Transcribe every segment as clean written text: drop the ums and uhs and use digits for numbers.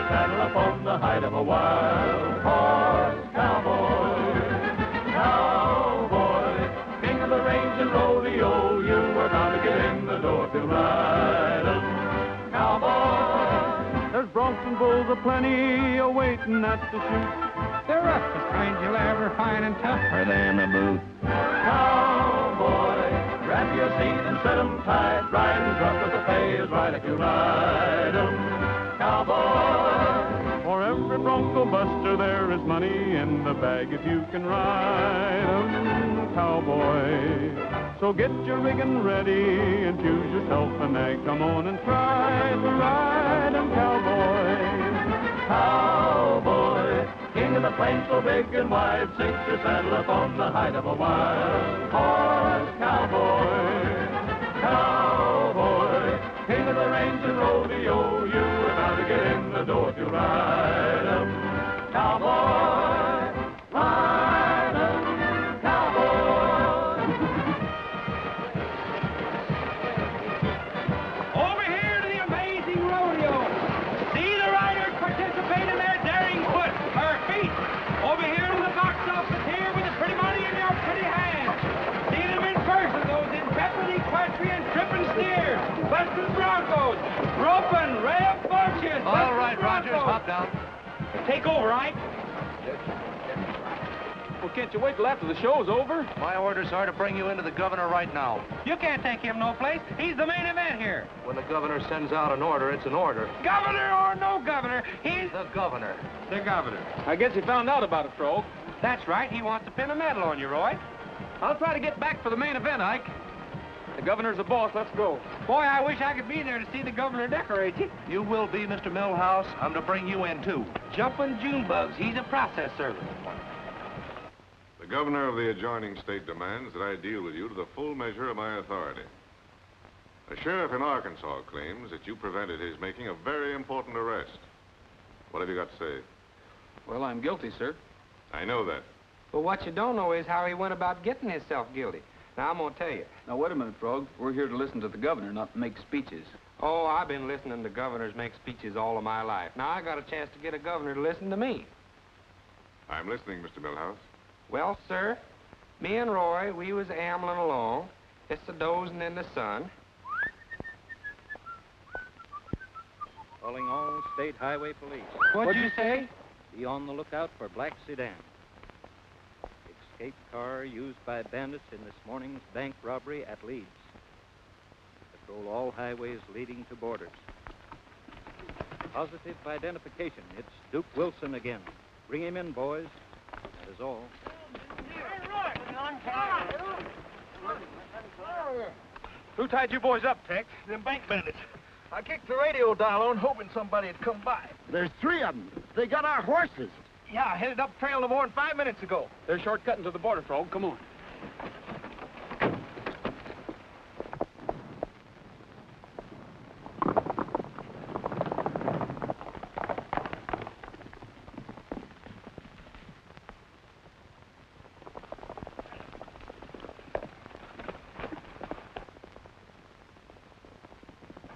saddle upon the hide of a wild horse. Cowboy, cowboy, king of the range and rodeo, you were bound to get in the door to ride 'em. Cowboy, there's broncs and bulls aplenty a-waiting at the chute. They're roughest kind you'll ever find and tougher than a boot. cowboy, grab your seat and set 'em tight. Riding's rough, but the pay is right if you ride 'em. Cowboy, For every bronco buster there is money in the bag if you can ride 'em, cowboy. So get your rigging ready and choose yourself a nag. Come on and try to ride 'em, cowboy. cowboy, king of the plains so big and wide, sink your saddle upon the hide of a wild horse. Cowboy, cowboy, king of the range and rodeo, you are bound to get in the door to ride 'em. Cowboy, ride 'em, cowboy. Over here to the amazing rodeo. See the riders participate in their daring foot or feet. Over here to the box office here with the pretty money in your pretty hands. See them in person, those intrepid equestrian tripping steers, busting broncos, roping red bushes. All right, Rogers, hop down. Take over, Ike. Well, can't you wait till after the show's over? My orders are to bring you into the governor right now. You can't take him no place. He's the main event here. When the governor sends out an order, it's an order. Governor or no governor, he's The governor. the governor. I guess he found out about it, Frog. That's right. He wants to pin a medal on you, Roy. I'll try to get back for the main event, Ike. The governor's the boss. Let's go. Boy, I wish I could be there to see the governor decorate you. You will be, Mr. Millhouse. I'm to bring you in, too. Jumping June bugs. He's a process server. The governor of the adjoining state demands that I deal with you to the full measure of my authority. A sheriff in Arkansas claims that you prevented his making a very important arrest. What have you got to say? Well, I'm guilty, sir. I know that. But what you don't know is how he went about getting himself guilty. Now, I'm going to tell you. Now, wait a minute, Frog. We're here to listen to the governor, not make speeches. Oh, I've been listening to governors make speeches all of my life. Now, I got a chance to get a governor to listen to me. I'm listening, Mr. Millhouse. Well, sir, me and Roy, we was ambling along, just a-dozing in the sun. Calling all state highway police. What'd you say? Be on the lookout for black sedan. Escaped car used by bandits in this morning's bank robbery at Leeds. Patrol all highways leading to borders. Positive identification. It's Duke Wilson again. Bring him in, boys. That is all. Who tied you boys up, Tex? Them bank bandits. I kicked the radio dial on, hoping somebody'd come by. There's 3 of them. They got our horses. Yeah, I headed up trail no more than 5 minutes ago. They're shortcutting to the border, Frog. Come on.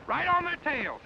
Right on their tails.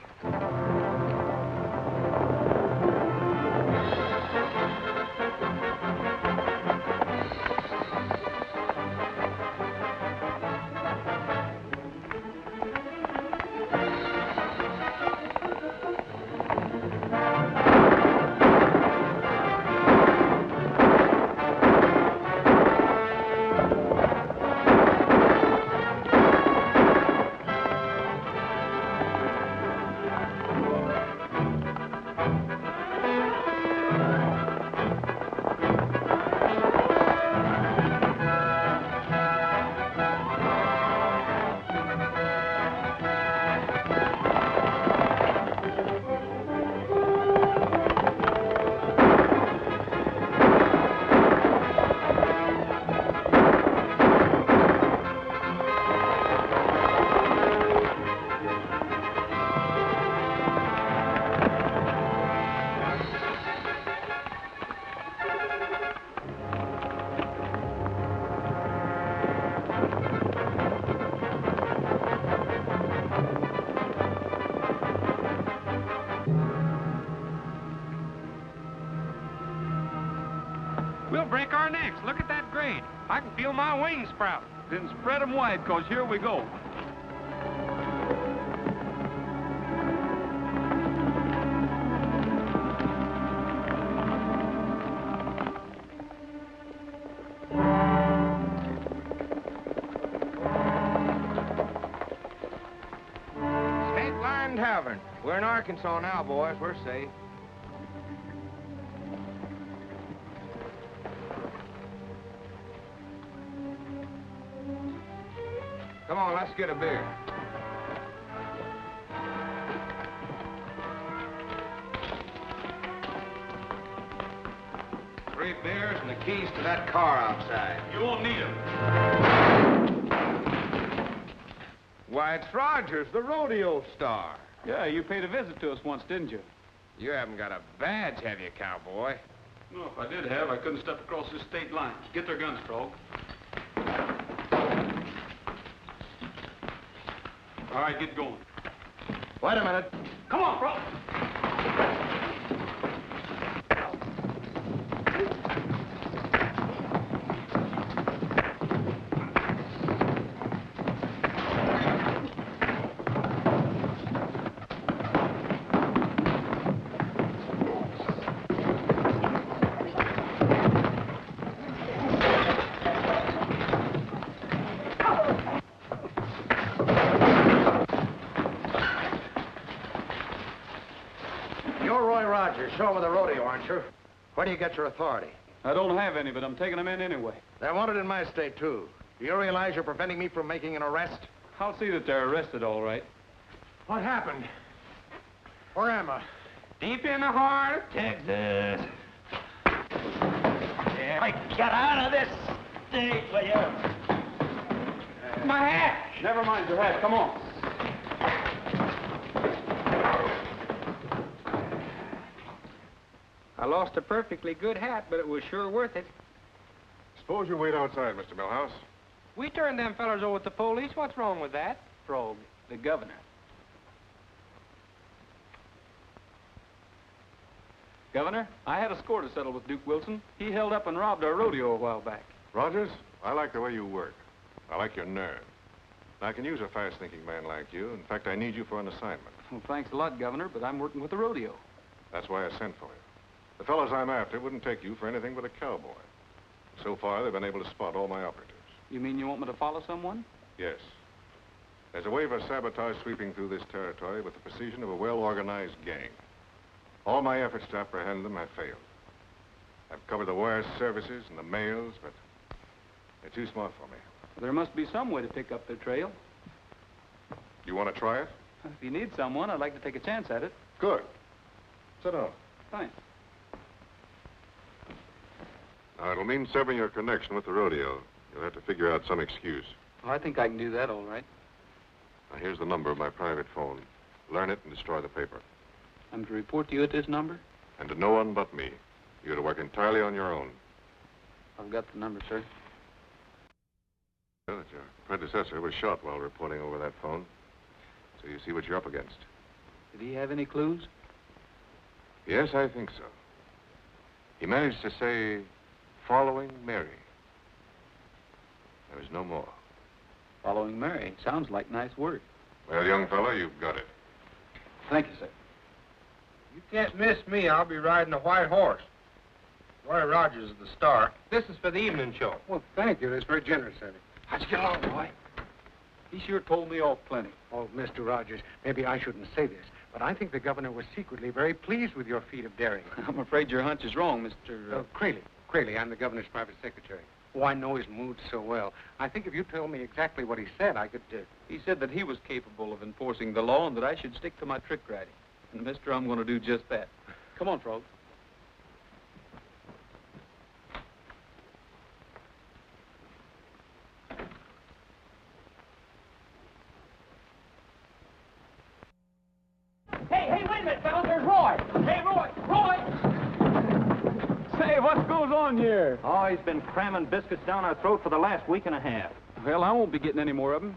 We'll break our necks. Look at that grade. I can feel my wings sprout. Then spread 'em wide, 'cause here we go. State Line Tavern. We're in Arkansas now, boys. We're safe. Come on, let's get a beer. Three beers and the keys to that car outside. You won't need 'em. Why, it's Rogers, the rodeo star. Yeah, you paid a visit to us once, didn't you? You haven't got a badge, have you, cowboy? No, if I did have, I couldn't step across this state line. Get their guns, Frog. All right, get going. Wait a minute. Come on, Frog. Show with the rodeo, aren't you? Where do you get your authority? I don't have any, but I'm taking them in anyway. They're wanted in my state, too. Do you realize you're preventing me from making an arrest? I'll see that they're arrested, all right. What happened? Where am I? Deep in the heart of Texas. Yeah, get out of this state, will you? My hat! Never mind your hat. Come on. I lost a perfectly good hat, but it was sure worth it. Suppose you wait outside, Mr. Millhouse. We turned them fellers over to the police. What's wrong with that? Frog, the governor. Governor, I had a score to settle with Duke Wilson. He held up and robbed our rodeo a while back. Rogers, I like the way you work. I like your nerve. I can use a fast-thinking man like you. In fact, I need you for an assignment. Well, thanks a lot, Governor, but I'm working with the rodeo. That's why I sent for you. The fellows I'm after wouldn't take you for anything but a cowboy. So far, they've been able to spot all my operatives. You mean you want me to follow someone? Yes. There's a wave of sabotage sweeping through this territory with the precision of a well-organized gang. All my efforts to apprehend them have failed. I've covered the wire services and the mails, but they're too smart for me. There must be some way to pick up their trail. You want to try it? If you need someone, I'd like to take a chance at it. Good. Sit down. Thanks. Now, it'll mean severing your connection with the rodeo. You'll have to figure out some excuse. Oh, I think I can do that all right. Now, here's the number of my private phone. Learn it and destroy the paper. I'm to report to you at this number? And to no one but me. You're to work entirely on your own. I've got the number, sir. Well, that your predecessor was shot while reporting over that phone. So you see what you're up against. Did he have any clues? Yes, I think so. He managed to say, following Mary. There was no more. Following Mary. Sounds like nice work. Well, young fellow, you've got it. Thank you, sir. You can't miss me. I'll be riding a white horse. Roy Rogers is the star. This is for the evening show. Well, thank you. That's very generous of you. How'd you get along, Roy? He sure told me off plenty. Oh, Mr. Rogers, maybe I shouldn't say this, but I think the governor was secretly very pleased with your feat of daring. I'm afraid your hunch is wrong, Mr. Crayley. Crayley, I'm the governor's private secretary. Oh, I know his mood so well. I think if you told me exactly what he said, I could... He said that he was capable of enforcing the law and that I should stick to my trick riding. And, mister, I'm going to do just that. Come on, Frog. Hey, wait a minute, fellas. There's Roy. Hey, Roy. Say, what goes on here? Oh, he's been cramming biscuits down our throat for the last week and a half. Well, I won't be getting any more of them.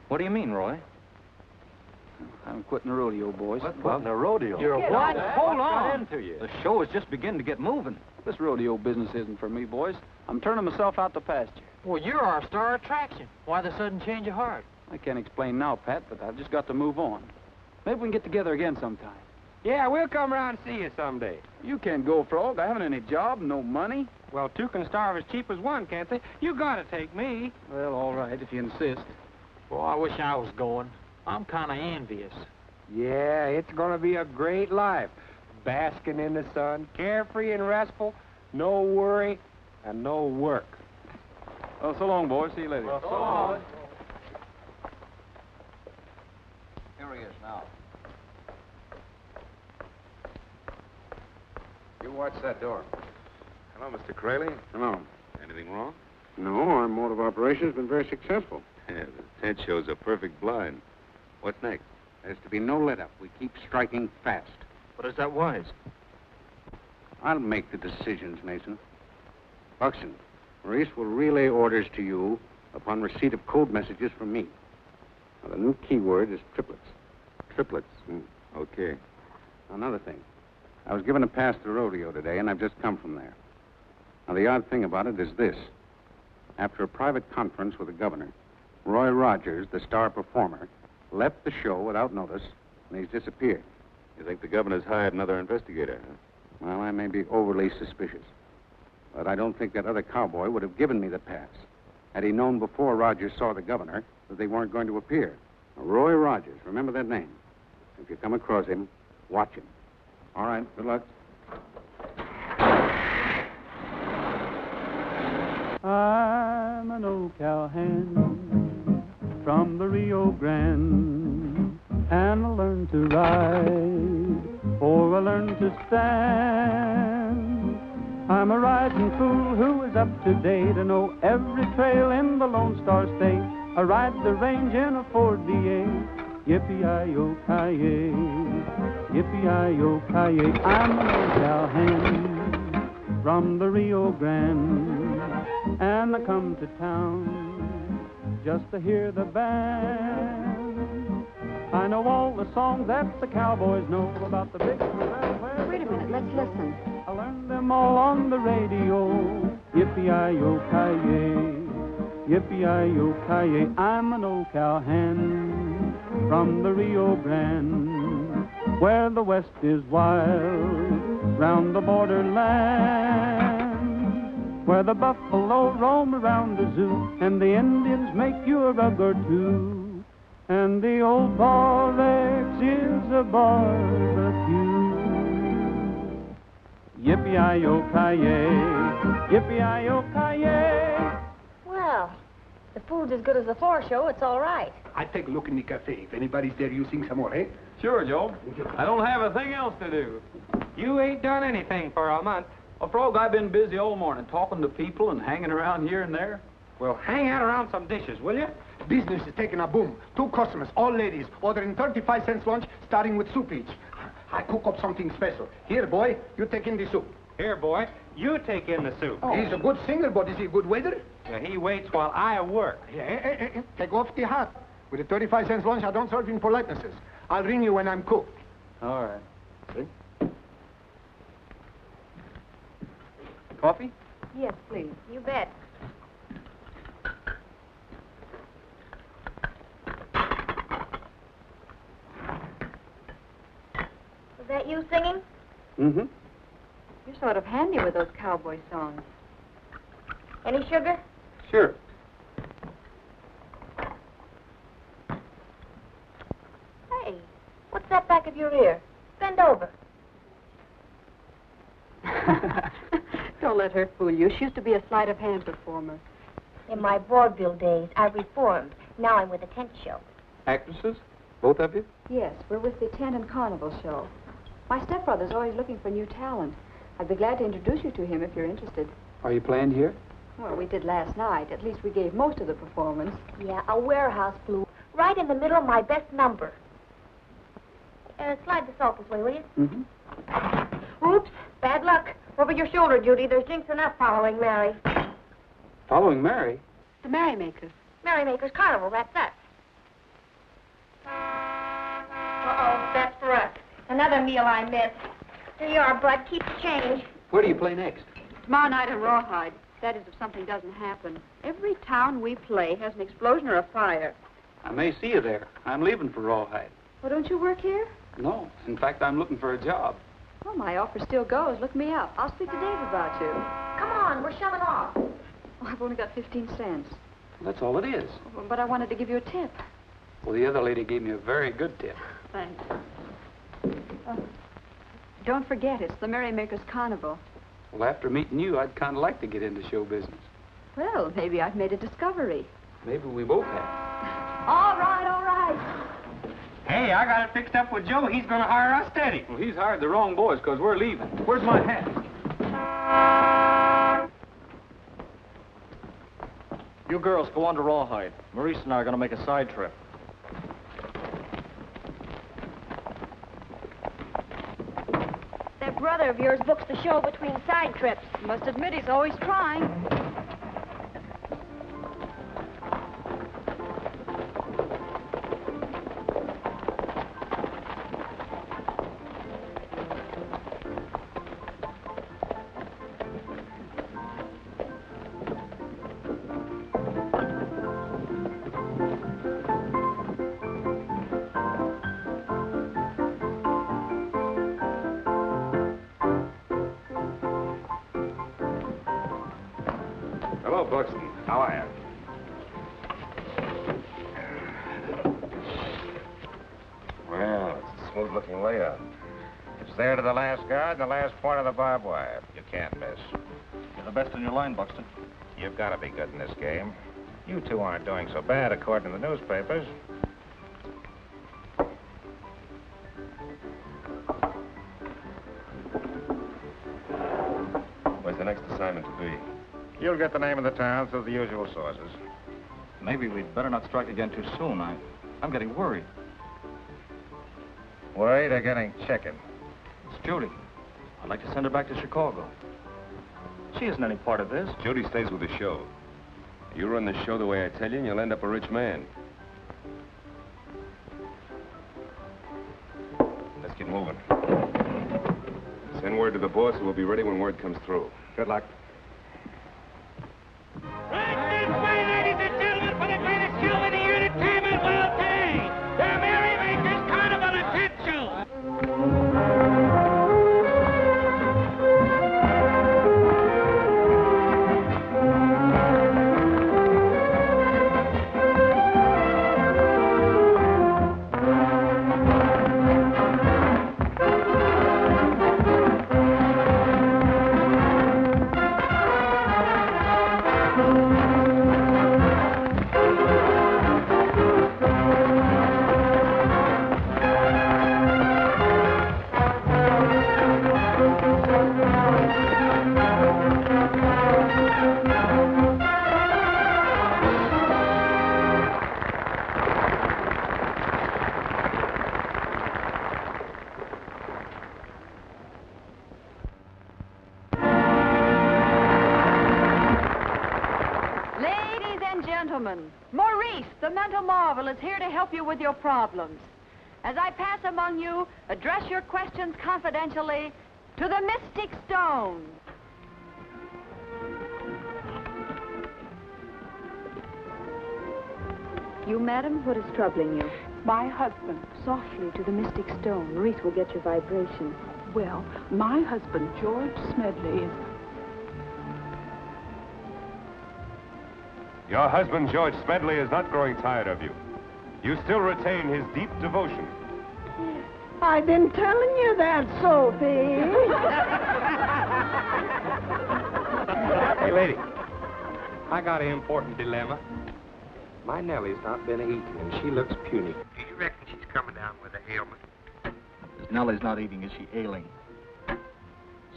What do you mean, Roy? I'm quitting the rodeo, boys. What? The rodeo? You're what? Hold Got on. into you? The show is just beginning to get moving. This rodeo business isn't for me, boys. I'm turning myself out to pasture. Well, you're our star attraction. Why the sudden change of heart? I can't explain now, Pat, but I've just got to move on. Maybe we can get together again sometime. Yeah, we'll come around and see you someday. You can't go, Frog. I haven't any job, no money. Well, two can starve as cheap as one, can't they? You gotta take me. Well, all right, if you insist. Well, I wish I was going. I'm kind of envious. Yeah, it's gonna be a great life. Basking in the sun, carefree and restful, no worry, and no work. Well, so long, boys. See you later. Well, so long. Here he is now. You watch that door. Hello, Mr. Crayley. Hello. Anything wrong? No, our mode of operation has been very successful. Yeah, the tent shows a perfect blind. What's next? There's to be no let-up. We keep striking fast. But is that wise? I'll make the decisions, Mason. Buxton, Maurice will relay orders to you upon receipt of code messages from me. Now, the new keyword is triplets. Triplets. Okay. Another thing. I was given a pass to the rodeo today, and I've just come from there. Now, the odd thing about it is this. After a private conference with the governor, Roy Rogers, the star performer, left the show without notice, and he's disappeared. You think the governor's hired another investigator, huh? Well, I may be overly suspicious. But I don't think that other cowboy would have given me the pass had he known before Rogers saw the governor that they weren't going to appear. Now, Roy Rogers, remember that name. If you come across him, watch him. All right, good luck. I'm an old cowhand from the Rio Grande, and I learned to ride, for I learned to stand. I'm a riding fool who is up to date. I know every trail in the Lone Star State. I ride the range in a Ford V8. Yippee-yi-yo-ki-yay, yippee-yi-yo-ki-yay. I'm an old cowhand from the Rio Grande, and I come to town just to hear the band. I know all the songs that the cowboys know about the big... Wait a minute, let's listen. I learned them all on the radio. Yippee-yi-yo-ki-yay, yippee-yi-yo-ki-yay. I'm an old cowhand from the Rio Grande, where the west is wild, round the borderland, where the buffalo roam around the zoo, and the Indians make you a rug or two, and the old Borex is a barbecue. Yippee-yi-yo-ki-yay, yippee-yi-yo-ki-yay. Well, the food's as good as the floor show. It's all right. I take a look in the cafe. If anybody's there, you sing some more, eh? Sure, Joe. I don't have a thing else to do. You ain't done anything for a month. Well, Frog, I've been busy all morning talking to people and hanging around here and there. Well, hang out around some dishes, will you? Business is taking a boom. 2 customers, all ladies, ordering 35 cents lunch, starting with soup each. I cook up something special. Here, boy, you take in the soup. Here, boy, you take in the soup. Oh. He's a good singer, but is he a good waiter? Yeah, he waits while I work. Yeah, take off the hat. With the 35 cents lunch, I don't serve in politenesses. I'll ring you when I'm cooked. All right. See? Coffee? Yes, please. You bet. Was that you singing? Mm-hmm. You're sort of handy with those cowboy songs. Any sugar? Sure. Hey, what's that back of your ear? Bend over. Don't let her fool you. She used to be a sleight of hand performer. In my vaudeville days, I reformed. Now I'm with a tent show. Actresses? Both of you? Yes, we're with the Tent and Carnival show. My stepbrother's always looking for new talent. I'd be glad to introduce you to him if you're interested. Are you playing here? Well, we did last night. At least we gave most of the performance. Yeah, a warehouse blue. Right in the middle of my best number. Slide the salt this way, will you? Mm-hmm. Oops, bad luck. Over your shoulder, Judy. There's jinx enough following Mary. Following Mary? The Merrymakers. Merrymakers Carnival, that's us. for us. Another meal I missed. Here you are, Bud. Keep the change. Where do you play next? Tomorrow night in Rawhide. That is, if something doesn't happen. Every town we play has an explosion or a fire. I may see you there. I'm leaving for Rawhide. Well, don't you work here? No. In fact, I'm looking for a job. Well, my offer still goes. Look me up. I'll speak to Dave about you. Come on, we're shoving off. Oh, I've only got 15 cents. That's all it is. But I wanted to give you a tip. Well, the other lady gave me a very good tip. Thanks. Don't forget, it's the Merrymakers Carnival. Well, after meeting you, I'd kind of like to get into show business. Well, maybe I've made a discovery. Maybe we both have. All right, all right. Hey, I got it fixed up with Joe. He's going to hire us steady. Well, he's hired the wrong boys because we're leaving. Where's my hat? You girls go on to Rawhide. Maurice and I are going to make a side trip. That brother of yours books the show between side trips. Must admit he's always trying. Hello, Buxton. How are you? Well, it's a smooth-looking layout. It's there to the last guard and the last point of the barbed wire. You can't miss. You're the best in your line, Buxton. You've got to be good in this game. You two aren't doing so bad, according to the newspapers. Where's the next assignment to be? You'll get the name of the town through the usual sources. Maybe we'd better not strike again too soon. I'm getting worried. Worried or getting chicken? It's Judy. I'd like to send her back to Chicago. She isn't any part of this. Judy stays with the show. You run the show the way I tell you, and you'll end up a rich man. Let's get moving. Send word to the boss, and we'll be ready when word comes through. Good luck. Right this way, ladies and gentlemen, for the greatest show in the entertainment world day, the Merrymakers Carnival and Pet Show. Maurice, the mental marvel, is here to help you with your problems. As I pass among you, address your questions confidentially to the Mystic Stone. You, madam, what is troubling you? My husband. Softly to the Mystic Stone. Maurice will get your vibration. Well, my husband, George Smedley, is... Your husband, George Smedley, is not growing tired of you. You still retain his deep devotion. I've been telling you that, Sophie. Hey, lady, I got an important dilemma. My Nellie's not been eating, and she looks puny. Do you reckon she's coming down with an ailment? If Nellie's not eating, is she ailing?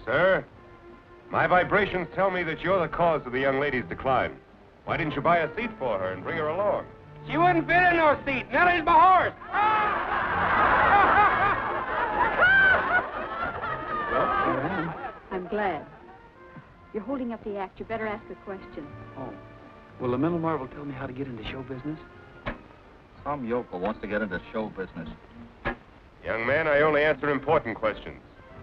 Sir, my vibrations tell me that you're the cause of the young lady's decline. Why didn't you buy a seat for her and bring her along? She wouldn't fit in no seat. Nellie's my horse. I'm glad. You're holding up the act. You better ask a question. Oh. Will the mental marvel tell me how to get into show business? Some yokel wants to get into show business. Young man, I only answer important questions.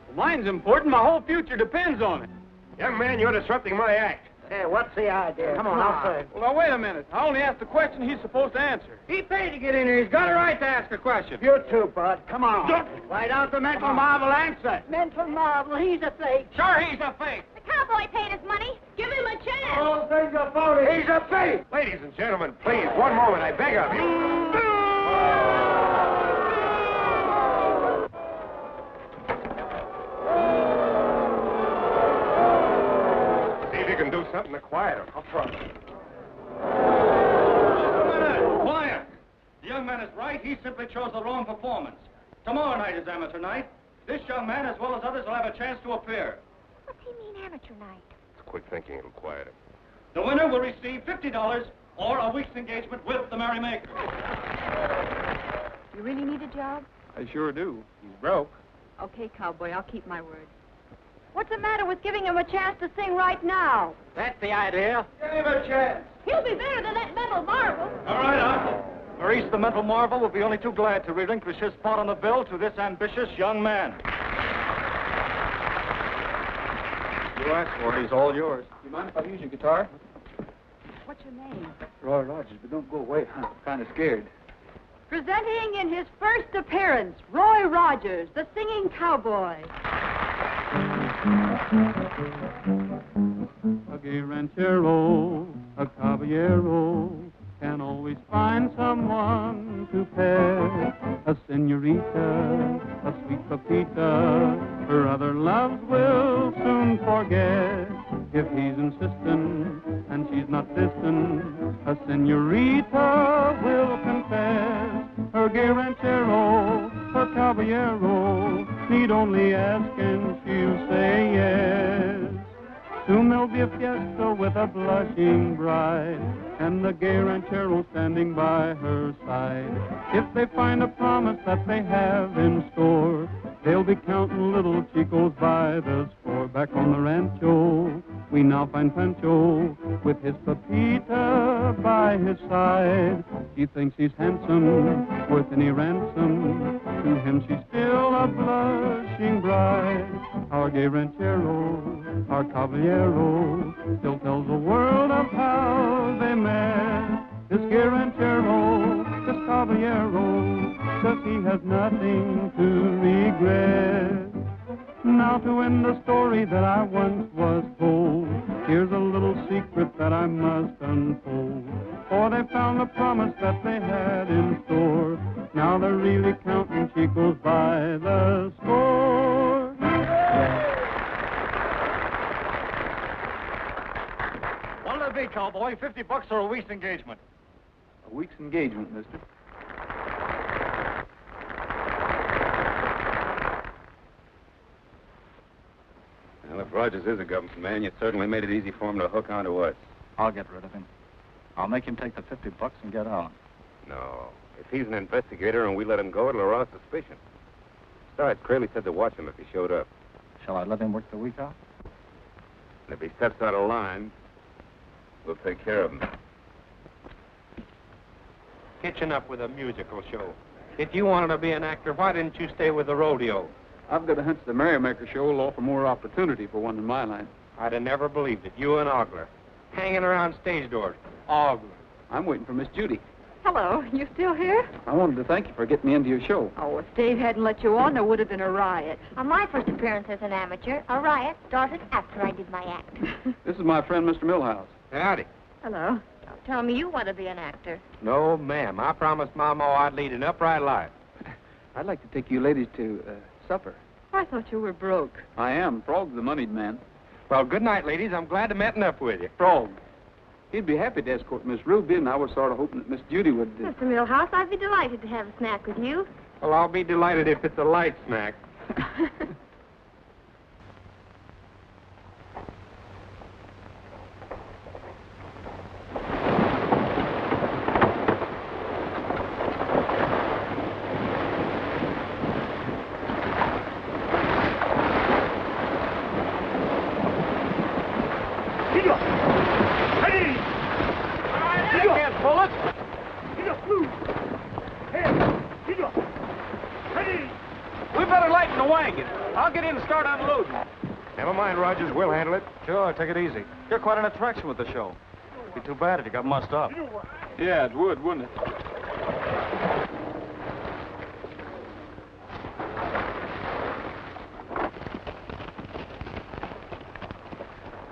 Well, mine's important. My whole future depends on it. Young man, you're disrupting my act. Hey, what's the idea? Come on, I'll say. Well, now, wait a minute. I only asked the question he's supposed to answer. He paid to get in here. He's got a right to ask a question. You too, Bud. Come on. Why don't the mental marvel answer? Mental marvel, he's a fake. Sure, he's a fake. The cowboy paid his money. Give him a chance. All things are phony. He's a fake! Ladies and gentlemen, please, one moment, I beg of you. See if you can do something to quiet him. Up front. Quiet! The young man is right. He simply chose the wrong performance. Tomorrow night is amateur night. This young man, as well as others, will have a chance to appear. What's he mean, amateur night? It's quick thinking, it'll quiet him. The winner will receive $50 or a week's engagement with the merrymaker. You really need a job? I sure do. He's broke. Okay, cowboy, I'll keep my word. What's the matter with giving him a chance to sing right now? That's the idea. Give him a chance. He'll be better than that metal marble. All right, Unc. Maurice the Mental Marvel will be only too glad to relinquish his spot on the bill to this ambitious young man. You asked for it. He's all yours. You mind if I use your guitar? What's your name? Roy Rogers, but don't go away. I'm kind of scared. Presenting in his first appearance, Roy Rogers, the singing cowboy. A gay ranchero, a caballero, can always find someone to pair. A senorita, a sweet Pepita, her other loves will soon forget. If he's insistent and she's not distant, a senorita will confess. Her gay ranchero, her caballero, need only ask and she'll say yes. Soon there'll be a fiesta with a blushing bride, and the gay ranchero standing by her side. If they find a promise that they have in store, they'll be counting little chicos by the score. Back on the rancho, we now find Pancho with his Pepita by his side. She thinks he's handsome, worth any ransom. To him she's still a blushing bride. Our gay ranchero, our caballero, still tells the world of how they met. This gay ranchero, this caballero, says he has nothing to regret. Now to end the story that I once was told, here's a little secret that I must unfold. For they found the promise that they had in store. Now they're really counting chicos by the score. What'll it be, cowboy? $50 or a week's engagement? A week's engagement, mister. Well, if Rogers is a government man, you certainly made it easy for him to hook onto us. I'll get rid of him. I'll make him take the $50 and get out. No. If he's an investigator and we let him go, it'll arouse suspicion. Besides, Crayley said to watch him if he showed up. Shall I let him work the week out? And if he steps out of line, we'll take care of him. Hitching up with a musical show. If you wanted to be an actor, why didn't you stay with the rodeo? I've got a hunch the Merrymaker show will offer more opportunity for one in my line. I'd have never believed it. You and Ogler. Hanging around stage doors. Ogler. I'm waiting for Miss Judy. Hello, you still here? I wanted to thank you for getting me into your show. Oh, if Dave hadn't let you on, there would have been a riot. On my first appearance as an amateur, a riot started after I did my act. This is my friend, Mr. Millhouse. Howdy. Hello. Don't tell me you want to be an actor. No, ma'am. I promised Mama I'd lead an upright life. I'd like to take you ladies to supper. I thought you were broke. I am. Frog's the moneyed man. Well, good night, ladies. I'm glad to meeting up with you. Frog. He'd be happy to escort Miss Ruby, and I was sort of hoping that Miss Judy would... Mr. Millhouse, I'd be delighted to have a snack with you. Well, I'll be delighted if it's a light snack. better lighten the wagon. I'll get in and start unloading. Never mind, Rogers. We'll handle it. Sure, take it easy. You're quite an attraction with the show. It'd be too bad if you got mussed up. Yeah, it would, wouldn't it?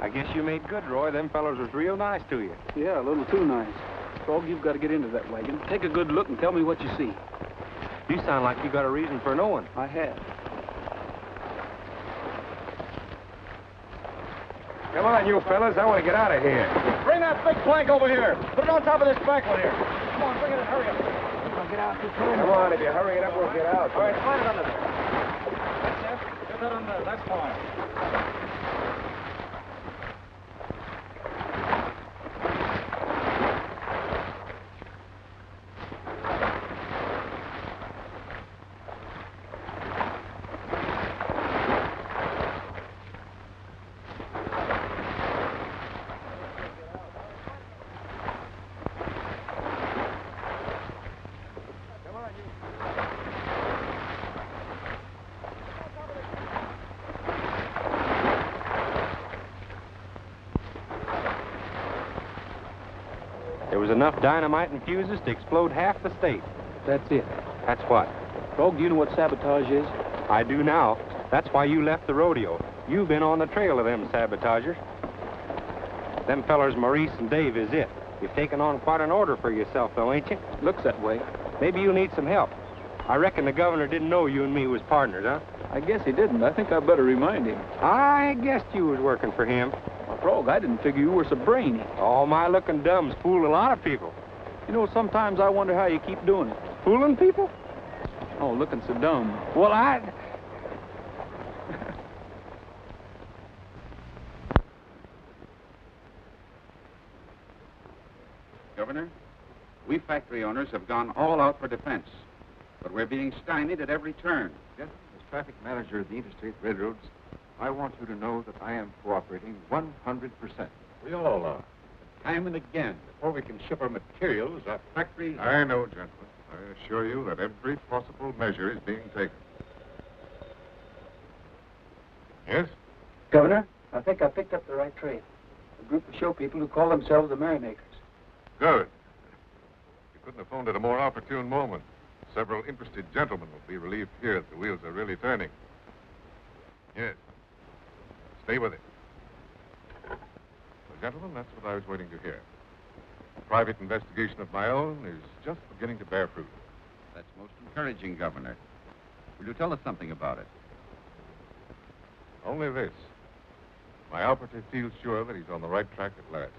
I guess you made good, Roy. Them fellows was real nice to you. Yeah, a little too nice. Frog, you've got to get into that wagon. Take a good look and tell me what you see. You sound like you got a reason for knowing. I have. Come on, you fellas. I want to get out of here. Bring that big plank over here. Put it on top of this back one here. Come on, bring it in. Hurry up. I'll get out this Come on, if you hurry it up, we'll get out. All right, slide it under there. That's it. Get that under there. That's fine. There was enough dynamite and fuses to explode half the state. That's it. That's what? Frog, do you know what sabotage is? I do now. That's why you left the rodeo. You've been on the trail of them sabotagers. Them fellers, Maurice and Dave, is it. You've taken on quite an order for yourself, though, ain't you? Looks that way. Maybe you'll need some help. I reckon the governor didn't know you and me was partners, huh? I guess he didn't. I think I better remind him. I guessed you was working for him. Well, Frog, I didn't figure you were so brainy. All my looking dumbs fool a lot of people. You know, sometimes I wonder how you keep doing it. Fooling people? Oh, looking so dumb. Well, I... Governor, we factory owners have gone all out for defense, but we're being stymied at every turn. Yes, as traffic manager of the Interstate Railroads, I want you to know that I am cooperating 100%. We all are. Time and again, before we can ship our materials, our factories... I know, gentlemen. I assure you that every possible measure is being taken. Yes? Governor, I think I picked up the right trail. A group of show people who call themselves the Merrymakers. Good. You couldn't have phoned at a more opportune moment. Several interested gentlemen will be relieved here that the wheels are really turning. Yes. Stay with it. Well, gentlemen, that's what I was waiting to hear. A private investigation of my own is just beginning to bear fruit. That's most encouraging, Governor. Will you tell us something about it? Only this. My operative feels sure that he's on the right track at last.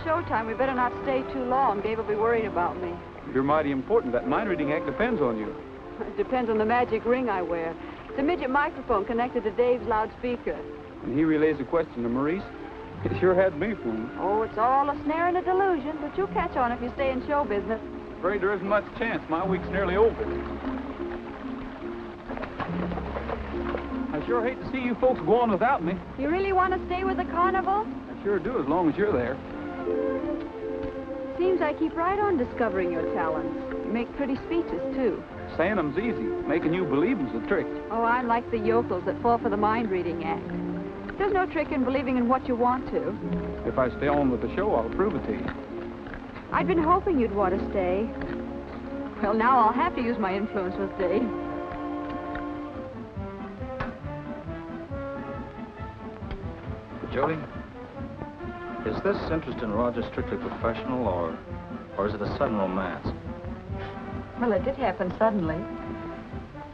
Showtime. We better not stay too long. Dave will be worried about me. You're mighty important. That mind reading act depends on you. It depends on the magic ring I wear. It's a midget microphone connected to Dave's loudspeaker. And he relays a question to Maurice. It sure had me fooled. Oh, it's all a snare and a delusion, but you'll catch on if you stay in show business. Afraid there isn't much chance. My week's nearly over. I sure hate to see you folks go on without me. You really want to stay with the carnival? I sure do, as long as you're there. Seems I keep right on discovering your talents. You make pretty speeches, too. Saying them's easy. Making you believe them's the trick. Oh, I'm like the yokels that fall for the mind-reading act. There's no trick in believing in what you want to. If I stay on with the show, I'll prove it to you. I'd been hoping you'd want to stay. Well, now I'll have to use my influence with Dave. Jody? Is this interest in Roger strictly professional, or is it a sudden romance? Well, it did happen suddenly.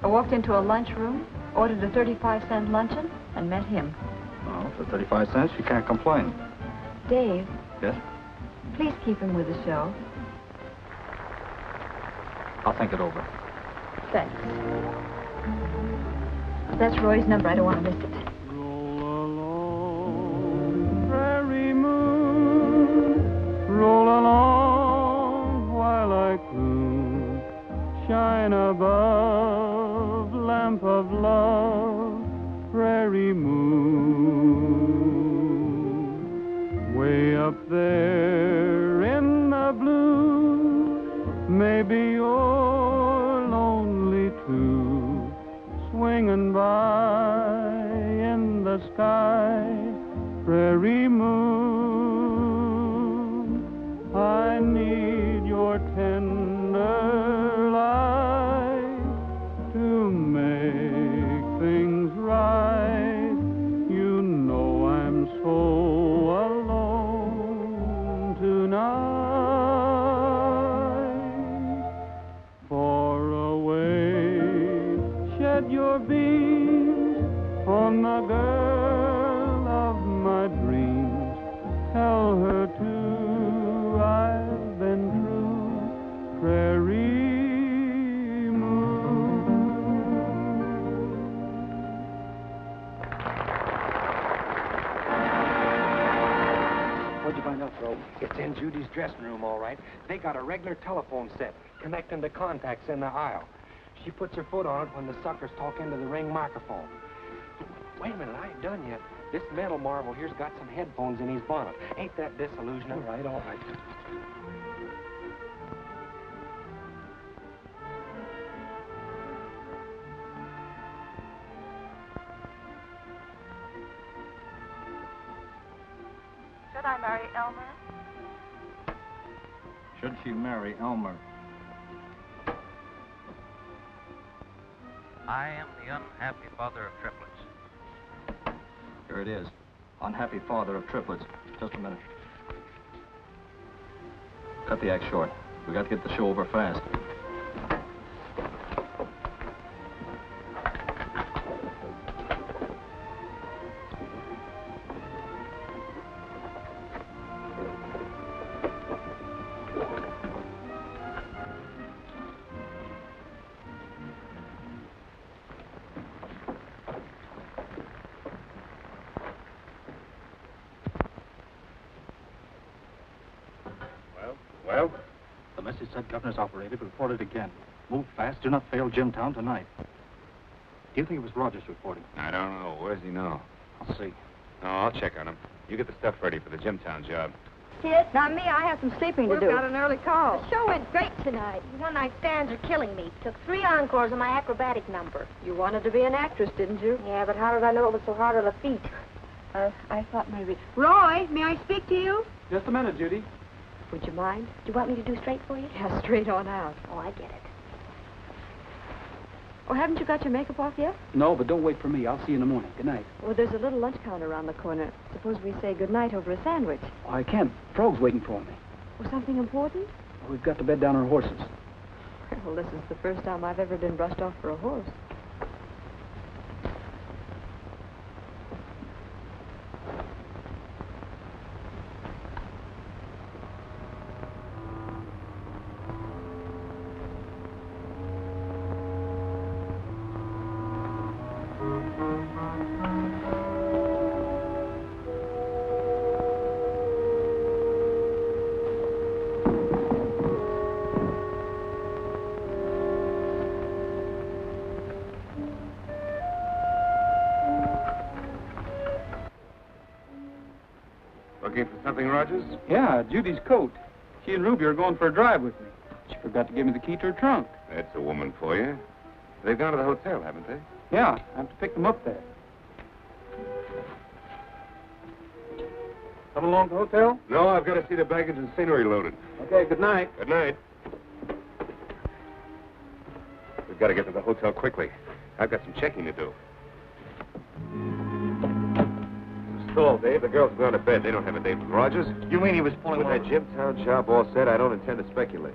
I walked into a lunchroom, ordered a 35-cent luncheon, and met him. Well, for 35 cents, you can't complain. Dave, Yes? please keep him with the show. I'll think it over. Thanks. That's Roy's number. I don't want to miss it. Prairie moon, roll along while I croon. Shine above, lamp of love, prairie moon. Way up there in the blue, maybe you're lonely too. Swinging by in the sky, prairie moon. I need your tender light to make things right. You know I'm so alone tonight. Far away, shed your beams on the girl of my dreams. Tell her too I've been true, prairie moon. What'd you find out, Fro? It's in Judy's dressing room, all right. They got a regular telephone set connecting to contacts in the aisle. She puts her foot on it when the suckers talk into the ring microphone. Wait a minute, I ain't done yet. This metal marvel here's got some headphones in his bonnet. Ain't that disillusioning? All right, all right. Should I marry Elmer? Should she marry Elmer? I am the unhappy father of triplets. Here it is. Unhappy father of triplets. Just a minute. Cut the act short. We got to get the show over fast. Well? The message said governor's operated, reported again. Move fast, do not fail Jimtown tonight. Do you think it was Rogers reporting? I don't know. Where does he know? I'll see. No, I'll check on him. You get the stuff ready for the Jimtown job. Kid, not me. I have some sleeping to do. We've got an early call. The show went great tonight. One-night stands are killing me. Took 3 encores on my acrobatic number. You wanted to be an actress, didn't you? Yeah, but how did I know it was so hard on the feet? I thought maybe... Roy, may I speak to you? Just a minute, Judy. Would you mind? Do you want me to do straight for you? Yeah, straight on out. Oh, I get it. Oh, haven't you got your makeup off yet? No, but don't wait for me. I'll see you in the morning. Good night. Well, there's a little lunch counter around the corner. Suppose we say good night over a sandwich. Oh, I can't. Frog's waiting for me. Or something important? We've got to bed down our horses. Well, this is the first time I've ever been brushed off for a horse. Looking for something, Rogers? Yeah, Judy's coat. She and Ruby are going for a drive with me. She forgot to give me the key to her trunk. That's a woman for you. They've gone to the hotel, haven't they? Yeah, I have to pick them up there. Come along to the hotel? No, I've got to see the baggage and scenery loaded. Okay, good night. Good night. We've got to get to the hotel quickly. I've got some checking to do. Stall, Dave. The girls have gone to bed. They don't have a date with Rogers. You mean he was pulling With that Jimtown job all set, I don't intend to speculate.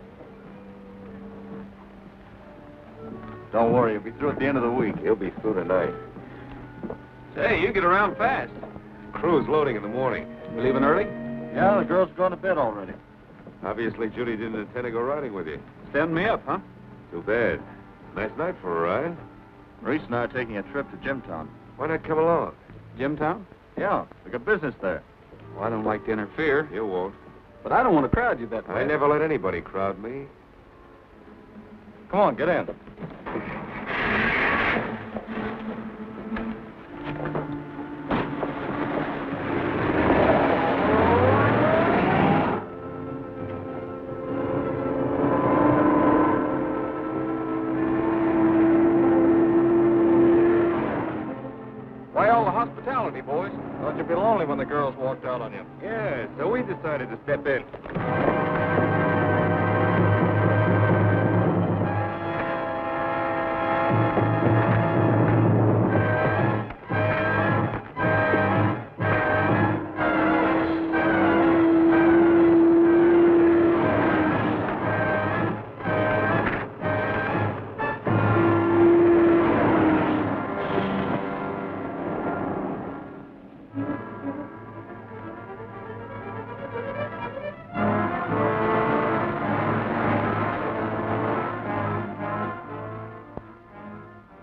Don't worry, he'll be through at the end of the week. He'll be through tonight. Say, you get around fast. Crew's loading in the morning. You leaving early? Yeah, the girls are going to bed already. Obviously, Judy didn't intend to go riding with you. Stand me up, huh? Too bad. Nice night for a ride. Maurice and I are taking a trip to Jimtown. Why not come along? Jimtown? Yeah, we got business there. Well, I don't like to interfere. You won't. But I don't want to crowd you that way. I never let anybody crowd me. Come on, get in. Why all the hospitality, boys? Thought you'd be lonely when the girls walked out on you. Yeah, so we decided to step in.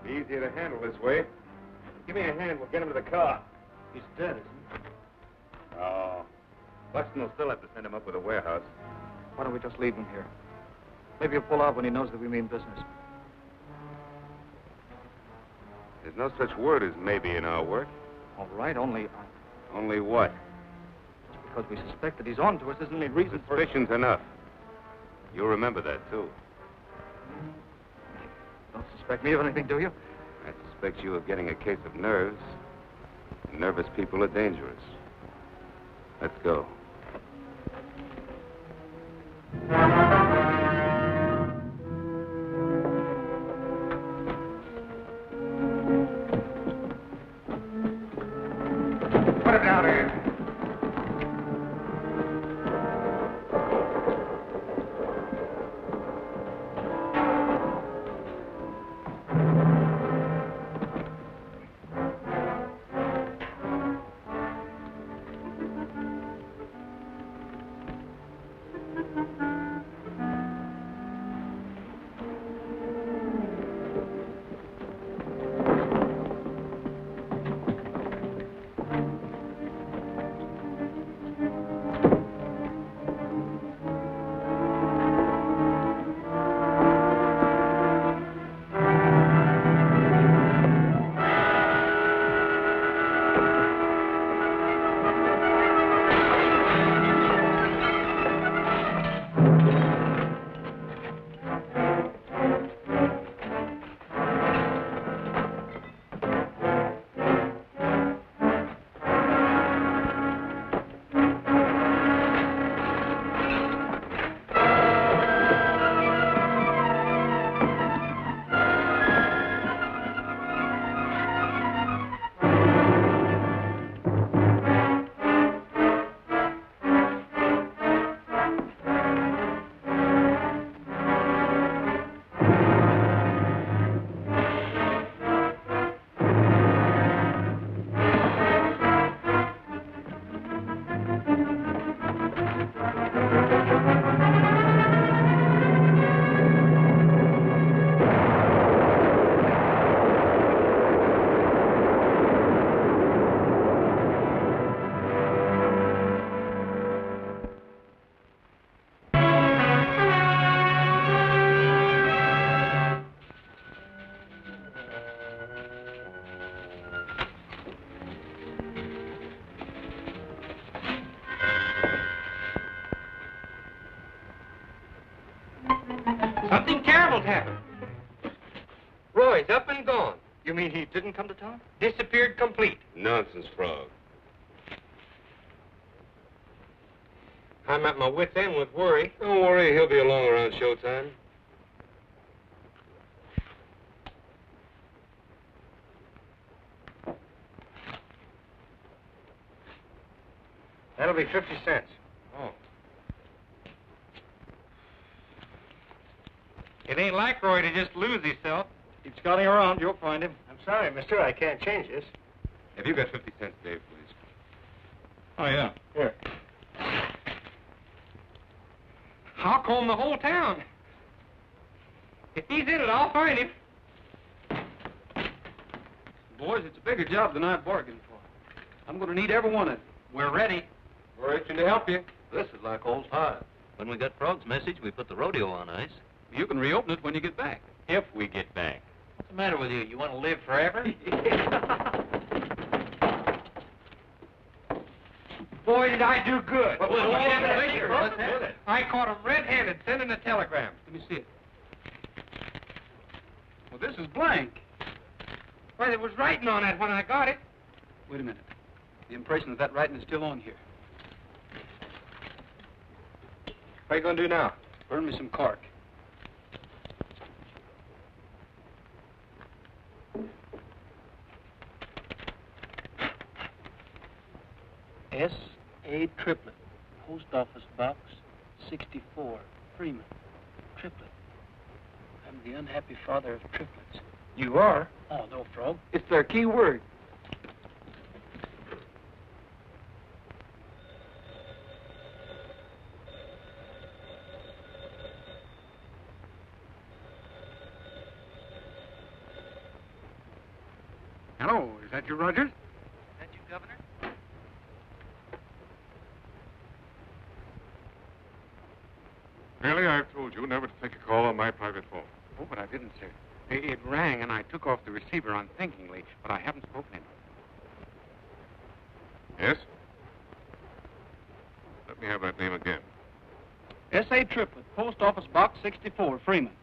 Easier to handle this way. Give me a hand, we'll get him to the car. He's dead, isn't he? Oh. Buxton will still have to send him up with a warehouse. Why don't we just leave him here? Maybe he'll pull out when he knows that we mean business. There's no such word as maybe in our work. All right, only... Only what? Just because we suspect that he's on to us isn't any reason for... Suspicion's enough. You'll remember that, too. Don't suspect me of anything, do you? I suspect you of getting a case of nerves. And nervous people are dangerous. Let's go. Put him down here. Something terrible's happened. Roy's up and gone. You mean he didn't come to town? Disappeared complete. Nonsense, Frog. I'm at my wit's end with worry. Don't worry, he'll be along around showtime. That'll be 50 cents. Oh. It ain't like Roy to just lose himself. Keep scouting around, you'll find him. I'm sorry, mister, I can't change this. Have you got 50 cents, Dave, please? Oh, yeah. Here. I'll comb the whole town. If he's in it, I'll find him. Boys, it's a bigger job than I bargained for. I'm going to need every one of you. We're ready. We're itching to help you. This is like old times. When we got Frog's message, we put the rodeo on ice. You can reopen it when you get back. If we get back. What's the matter with you? You want to live forever? Boy, did I do good. Well, Let's have it. I caught him red-handed sending a telegram. Let me see it. Well, this is blank. Why, there was writing on it when I got it. Wait a minute. The impression of that writing is still on here. What are you going to do now? Burn me some cork. S.A. Triplet, Post Office Box 64, Freeman. Triplet. I'm the unhappy father of triplets. You are? Oh, no, Frog. It's their key word. Hello, is that you, Rogers? Is that you, Governor? Really, I've told you never to take a call on my private phone. Oh, but I didn't, sir. It rang, and I took off the receiver unthinkingly, but I haven't spoken it. Yes? Let me have that name again. S.A. Triplet, Post Office Box 64, Freeman.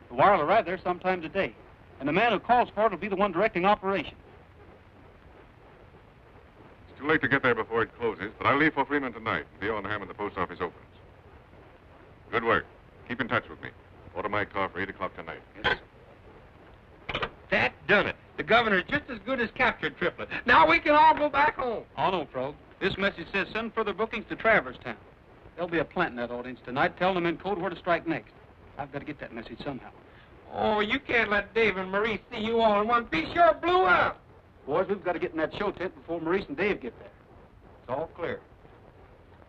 The wire will arrive there sometime today, and the man who calls for it will be the one directing operation. It's too late to get there before it closes, but I'll leave for Freeman tonight and be on hand when the post office opens. Good work. Keep in touch with me. Order my car for 8 o'clock tonight. Yes. That done it. The governor's just as good as captured Triplet. Now we can all go back home. Oh, no, Frog. This message says send further bookings to Traverstown. There'll be a plant in that audience tonight telling them in code where to strike next. I've got to get that message somehow. Oh, you can't let Dave and Maurice see you all in one piece. You're blew up. Boys, we've got to get in that show tent before Maurice and Dave get there. It's all clear.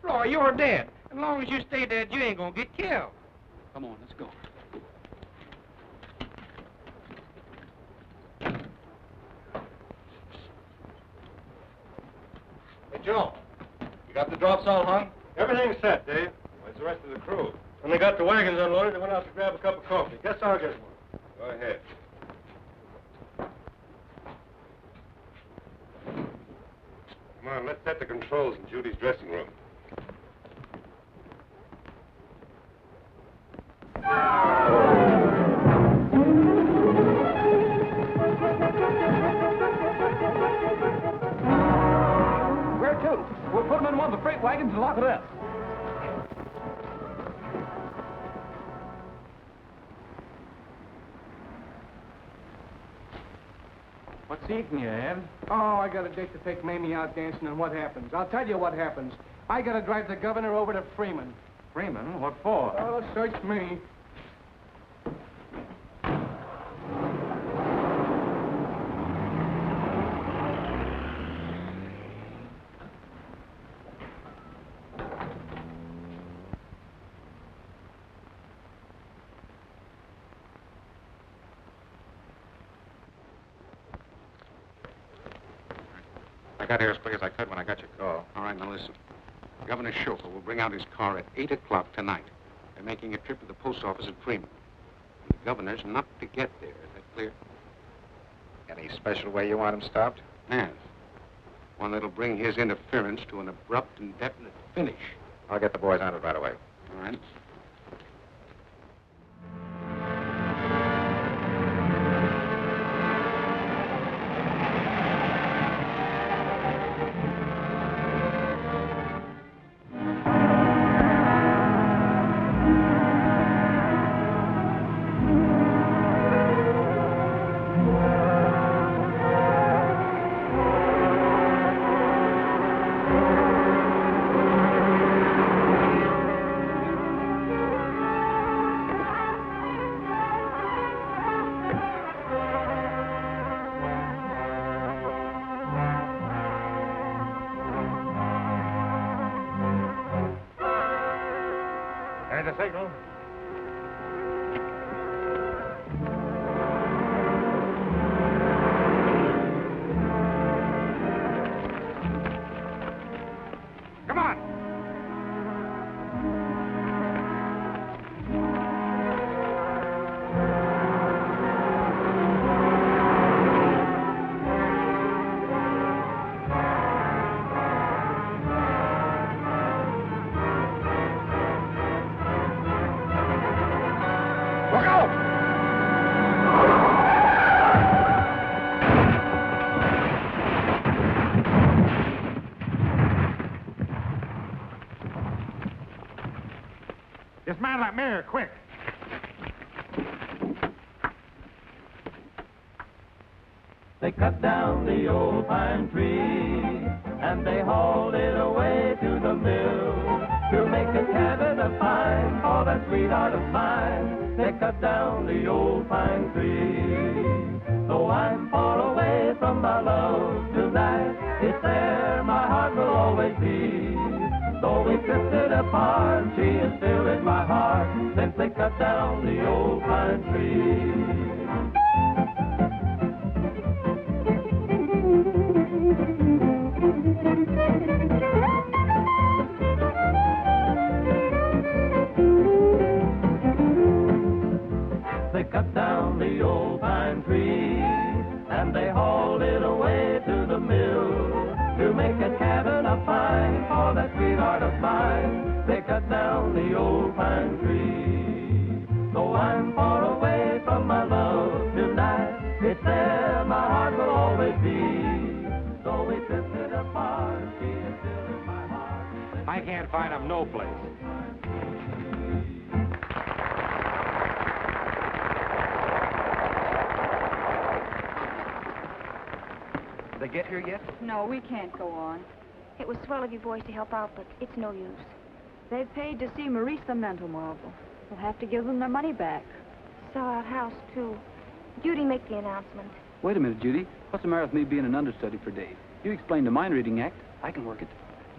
Roy, you're dead. As long as you stay dead, you ain't gonna get killed. Come on, let's go. Hey, Joe. You got the drops all hung? Everything's set, Dave. Where's the rest of the crew? When they got the wagons unloaded, they went out to grab a cup of coffee. Guess I'll get one. Go ahead. Come on, let's set the controls in Judy's dressing room. Where to? We'll put them in one of the freight wagons and lock it up. What's eating you, Ed? Oh, I got a date to take Mamie out dancing, and what happens? I'll tell you what happens. I got to drive the governor over to Freeman. Freeman? What for? Oh, search me. I got here as quick as I could when I got your call. All right, now listen. Governor Chauffeur will bring out his car at 8 o'clock tonight. They're making a trip to the post office at Freeman. And the governor's not to get there. Is that clear? Any special way you want him stopped? Yes. One that'll bring his interference to an abrupt and definite finish. I'll get the boys on it right away. All right. There's a signal. Come on. Look out! Dismantle that mirror, quick. They cut down the old pine tree, and they hauled it away to the mill to make a cabin of pine for that sweetheart of mine. They cut down the old pine tree. Though I'm far away from my love tonight, it's there my heart will always be. Though we drifted apart, she is still in my heart since they cut down the old pine tree. They cut down the old pine tree, and they hauled it away to the mill to make a cabin of pine for that sweetheart of mine. They cut down the old pine tree. Though I'm far away from my love tonight, it's there my heart will always be. Though we drifted apart, she is still in my heart. I can't find him no place. Did they get here yet? No, we can't go on. It was swell of you boys to help out, but it's no use. They paid to see Maurice the mental marvel. We'll have to give them their money back. Sell out house, too. Judy, make the announcement. Wait a minute, Judy. What's the matter with me being an understudy for Dave? You explained the mind reading act. I can work it.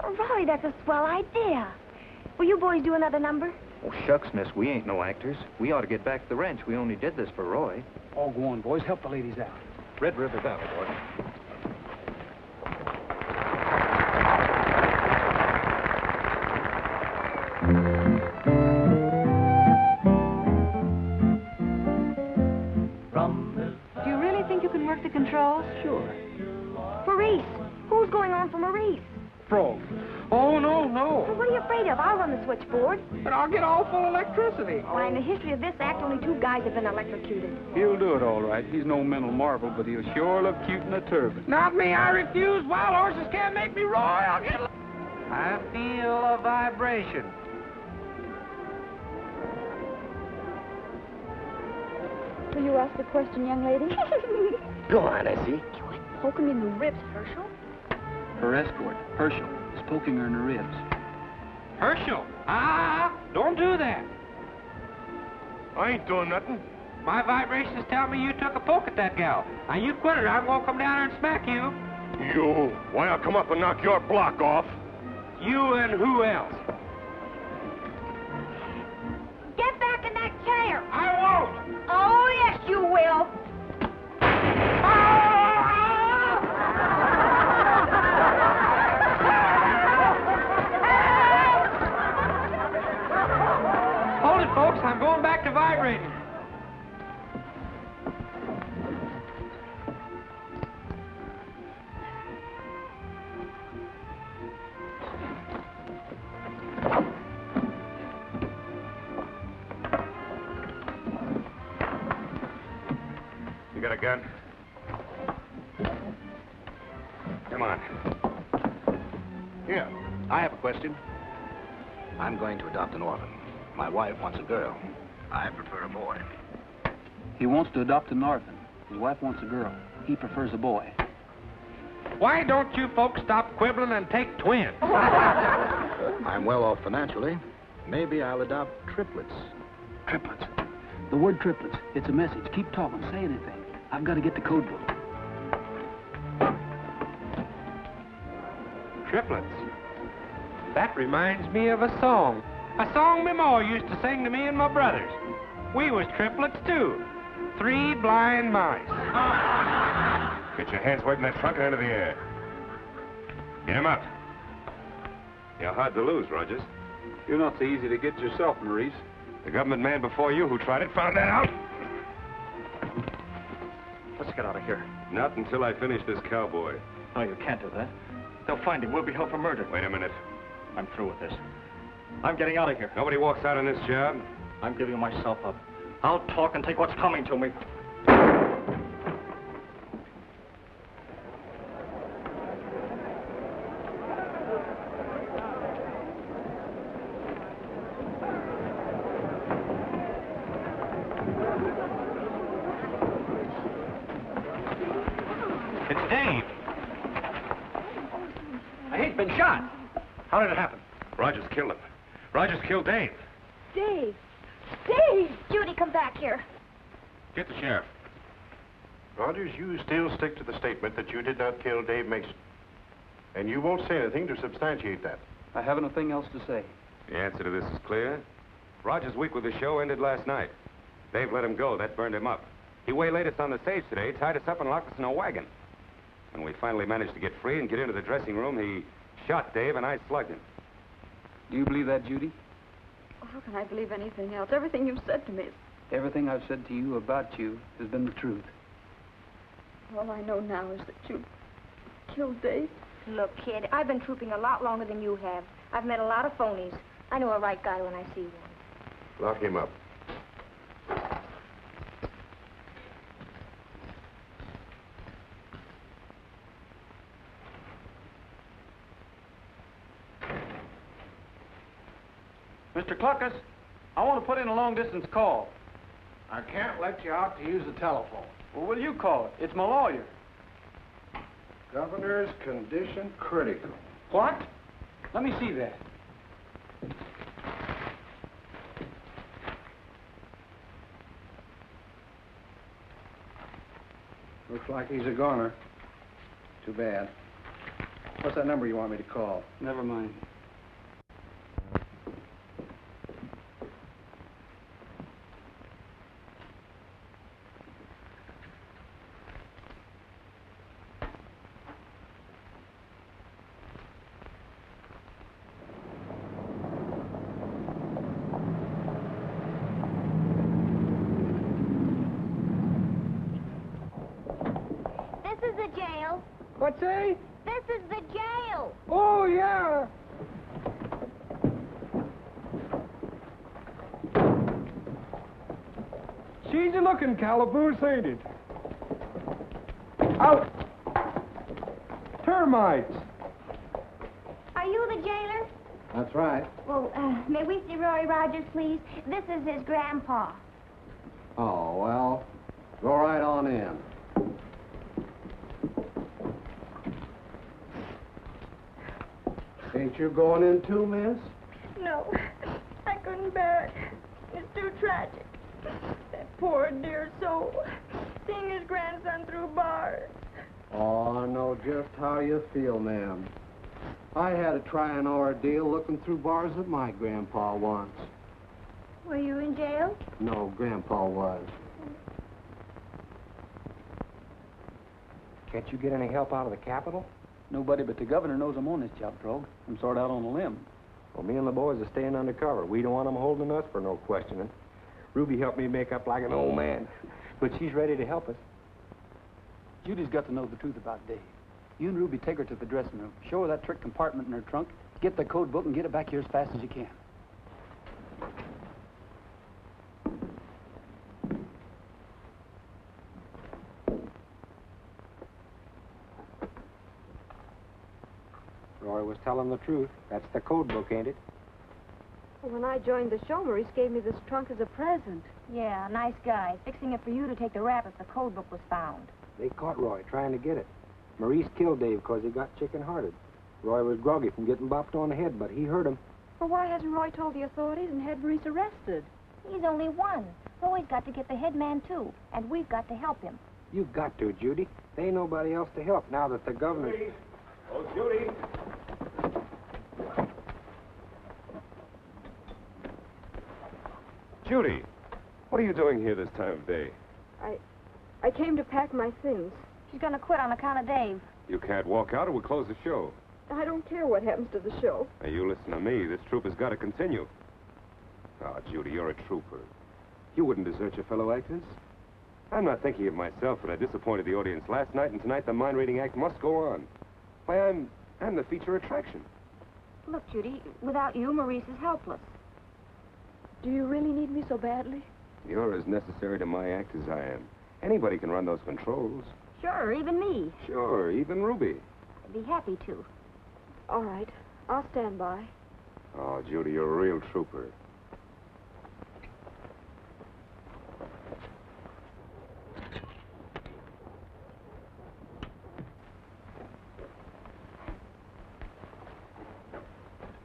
Oh, Rolly, that's a swell idea. Will you boys do another number? Oh, shucks, miss. We ain't no actors. We ought to get back to the ranch. We only did this for Roy. Oh, go on, boys. Help the ladies out. Red River Valley, boy. Do you really think you can work the controls? Sure. Maurice. Who's going on for Maurice? Frog. Oh, no. Well, what are you afraid of? I'll run the switchboard. But I'll get all full electricity. Why, in the history of this act, only 2 guys have been electrocuted. He'll do it all right. He's no mental marvel, but he'll sure look cute in a turban. Not me, I refuse. Wild horses can't make me roar. I'll get... I feel a vibration. Will you ask the question, young lady? Go on, Essie. Poke him in the ribs, Herschel. Her escort, Herschel, is poking her in the ribs. Herschel! Don't do that. I ain't doing nothing. My vibrations tell me you took a poke at that gal. Now you quit it, I'm gonna come down there and smack you. You. Why, I'll come up and knock your block off. You and who else? Get back in that chair. I won't. Oh, yes, you will. Hold it, folks. I'm going back to vibrating. You got a gun? Come on. Here, I have a question. I'm going to adopt an orphan. My wife wants a girl. I prefer a boy. He wants to adopt an orphan. His wife wants a girl. He prefers a boy. Why don't you folks stop quibbling and take twins? I'm well off financially. Maybe I'll adopt triplets. Triplets. The word triplets. It's a message. Keep talking. Say anything. I've got to get the code book. Triplets. That reminds me of a song. A song me ma used to sing to me and my brothers. We was triplets, too. 3 blind mice. Get your hands waving that trunk and into the air. Get him up. You're hard to lose, Rogers. You're not so easy to get yourself, Maurice. The government man before you who tried it found that out. Let's get out of here. Not until I finish this cowboy. No, you can't do that. They'll find him. We'll be held for murder. Wait a minute. I'm through with this. I'm getting out of here. Nobody walks out on this job. I'm giving myself up. I'll talk and take what's coming to me. It's Dave. He's been shot. How did it happen? Rogers killed him. Rogers killed Dave. Dave! Dave! Judy, come back here. Get the sheriff. Rogers, you still stick to the statement that you did not kill Dave Mason. And you won't say anything to substantiate that. I haven't a thing else to say. The answer to this is clear. Rogers' week with the show ended last night. Dave let him go. That burned him up. He waylaid us on the stage today, tied us up and locked us in a wagon. When we finally managed to get free and get into the dressing room, he shot Dave and I slugged him. Do you believe that, Judy? How can I believe anything else? Everything you've said to me is... Everything I've said to you about you has been the truth. All I know now is that you killed Dave. Look, kid, I've been trooping a lot longer than you have. I've met a lot of phonies. I know a right guy when I see one. Lock him up. Mr. Cluckus, I want to put in a long-distance call. I can't let you out to use the telephone. Well, what do you call it? It's my lawyer. Governor's condition critical. What? Let me see that. Looks like he's a goner. Too bad. What's that number you want me to call? Never mind. What's that? This is the jail. Oh, yeah. She's a looking calaboose, ain't it? Out. Termites. Are you the jailer? That's right. Well, may we see Roy Rogers, please? This is his grandpa. Oh, well, go right on in. Ain't you going in too, miss? No, I couldn't bear it. It's too tragic. That poor dear soul, seeing his grandson through bars. Oh, I know just how you feel, ma'am. I had to try an ordeal looking through bars with my grandpa once. Were you in jail? No, Grandpa was. Can't you get any help out of the Capitol? Nobody but the governor knows I'm on this job, Trog. I'm sort of out on a limb. Well, me and the boys are staying undercover. We don't want them holding us for no questioning. Ruby helped me make up like an old man, but she's ready to help us. Judy's got to know the truth about Dave. You and Ruby take her to the dressing room, show her that trick compartment in her trunk, get the code book, and get it back here as fast as you can. Roy was telling the truth. That's the code book, ain't it? When I joined the show, Maurice gave me this trunk as a present. Yeah, nice guy. Fixing it for you to take to rap if the code book was found. They caught Roy trying to get it. Maurice killed Dave because he got chicken-hearted. Roy was groggy from getting bopped on the head, but he hurt him. Well, why hasn't Roy told the authorities and had Maurice arrested? He's only one. Roy's got to get the head man, too, and we've got to help him. You've got to, Judy. There ain't nobody else to help now that the governor... Judy. Oh, Judy. Judy, what are you doing here this time of day? I came to pack my things. She's gonna quit on account of Dave. You can't walk out or we'll close the show. I don't care what happens to the show. Now, you listen to me. This troupe has got to continue. Oh, Judy, you're a trooper. You wouldn't desert your fellow actors. I'm not thinking of myself, but I disappointed the audience last night, and tonight the mind-reading act must go on. Why, I'm the feature attraction. Look, Judy, without you, Maurice is helpless. Do you really need me so badly? You're as necessary to my act as I am. Anybody can run those controls. Sure, even me. Sure, even Ruby. I'd be happy to. All right. I'll stand by. Oh, Judy, you're a real trooper.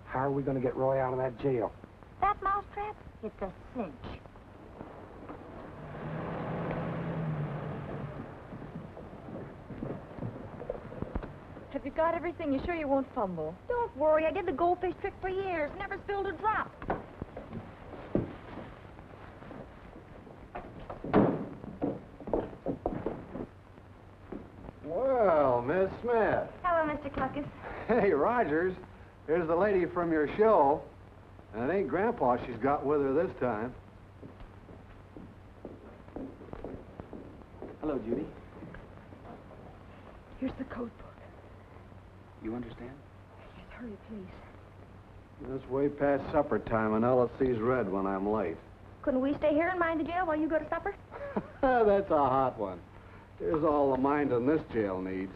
How are we going to get Roy out of that jail? That mousetrap? It's a cinch. Have you got everything? You sure you won't fumble? Don't worry. I did the goldfish trick for years. Never spilled a drop. Well, Miss Smith. Hello, Mr. Cluckus. Hey, Rogers. Here's the lady from your show. And it ain't Grandpa she's got with her this time. Hello, Judy. Here's the code book. You understand? Yes, hurry, please. It's way past supper time, and LSC's red when I'm late. Couldn't we stay here and mind the jail while you go to supper? That's a hot one. Here's all the minding this jail needs.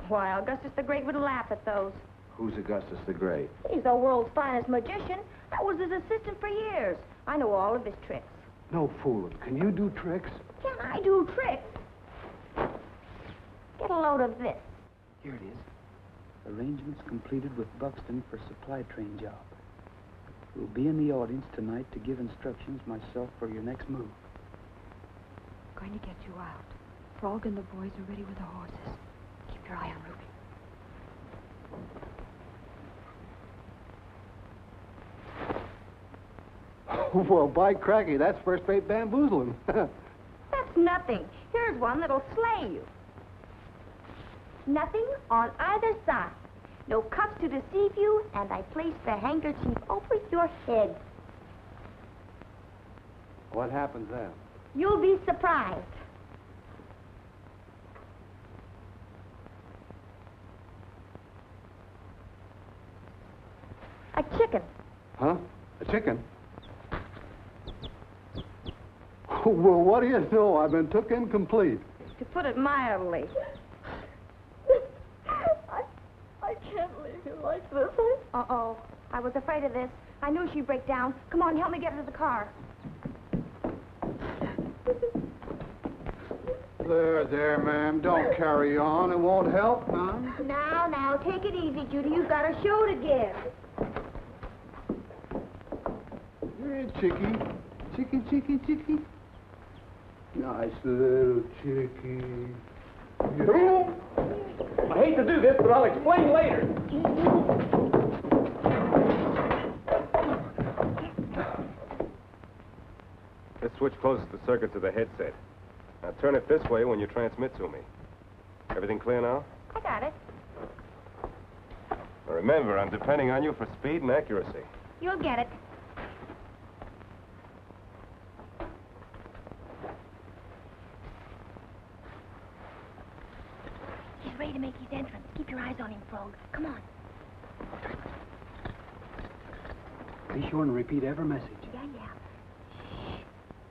Why, Augustus the Great would laugh at those. Who's Augustus the Great? He's the world's finest magician. I was his assistant for years. I know all of his tricks. No fooling. Can you do tricks? Can I do tricks? Get a load of this. Here it is. Arrangements completed with Buxton for supply train job. We'll be in the audience tonight to give instructions myself for your next move. I'm going to get you out. Frog and the boys are ready with the horses. Keep your eye on Ruby. Well, by cracky, that's first-rate bamboozling. That's nothing. Here's one that'll slay you. Nothing on either side. No cuffs to deceive you, and I place the handkerchief over your head. What happens then? You'll be surprised. A chicken. Huh? A chicken? Well, what do you know? I've been took incomplete. To put it mildly. I can't leave you like this. Uh-oh. I was afraid of this. I knew she'd break down. Come on, help me get her to the car. There, ma'am. Don't carry on. It won't help none. Now, take it easy, Judy. You've got a show to give. Hey, Chicky. Chicky. Nice little Chicky. I hate to do this, but I'll explain later. This switch closes the circuit to the headset. Now turn it this way when you transmit to me. Everything clear now? I got it. Now remember, I'm depending on you for speed and accuracy. You'll get it. He's ready to make his entrance. Keep your eyes on him, Frog. Come on. Be sure and repeat every message. Yeah.